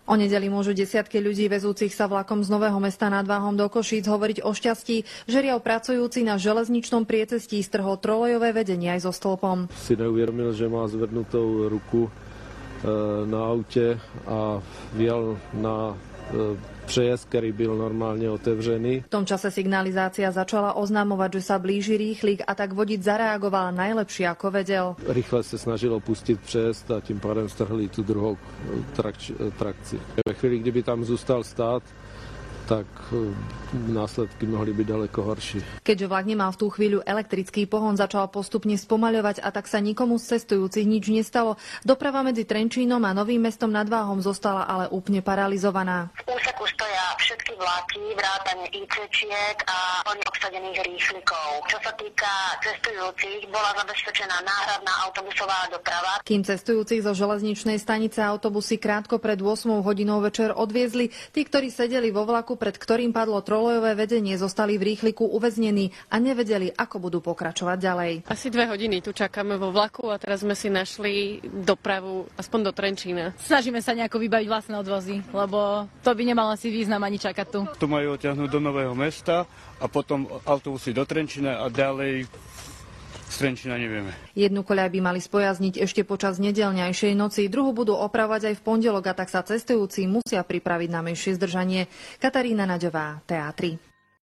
O nedeli môžu desiatky ľudí vezúcich sa vlakom z Nového Mesta nad Váhom do Košíc hovoriť o šťastí, že riav pracujúci na železničnom priecestí strhol trolejové vedenie aj so stĺpom. Si neuvědomil, že má zvednutou ruku na autě a vjel na přejezd, ktorý byl normálne otevřený. V tom čase signalizácia začala oznamovať, že sa blíži rýchlik a tak vodič zareagoval najlepšie, ako vedel. Rychle se snažil opustit přejezd a tím pádem strhli tu druhou trakci. Ve chvíli, kdyby tam zůstal stát, tak následky mohli byť ďaleko horší. Keďže vlak nemal v tú chvíľu elektrický pohon, začal postupne spomaľovať a tak sa nikomu z cestujúcich nič nestalo. Doprava medzi Trenčínom a Novým Mestom nad Váhom zostala ale úplne paralizovaná. V úseku stoja všetky vlaky, vrátane IC-čiek a plne obsadených rýchlikov. Čo sa týka cestujúcich, bola zabezpečená náhradná autobusová doprava. Kým cestujúcich zo železničnej stanice autobusy krátko pred 8 hodinou večer odviezli, tí, ktorí sedeli vo vlaku, pred ktorým padlo trolejové vedenie, zostali v rýchliku uväznení a nevedeli, ako budú pokračovať ďalej. Asi 2 hodiny tu čakáme vo vlaku a teraz sme si našli dopravu aspoň do Trenčína. Snažíme sa nejako vybaviť vlastné odvozy, lebo to by nemal asi význam ani čakať tu. Tu majú odtiahnuť do Nového Mesta a potom autobusy do Trenčína a ďalej z Trenčína nevieme. Jednu koľaj by mali spojazniť ešte počas nedeľňajšej noci, druhú budú opravovať aj v pondelok a tak sa cestujúci musia pripraviť na menšie zdržanie. Katarína Naďová, TA3.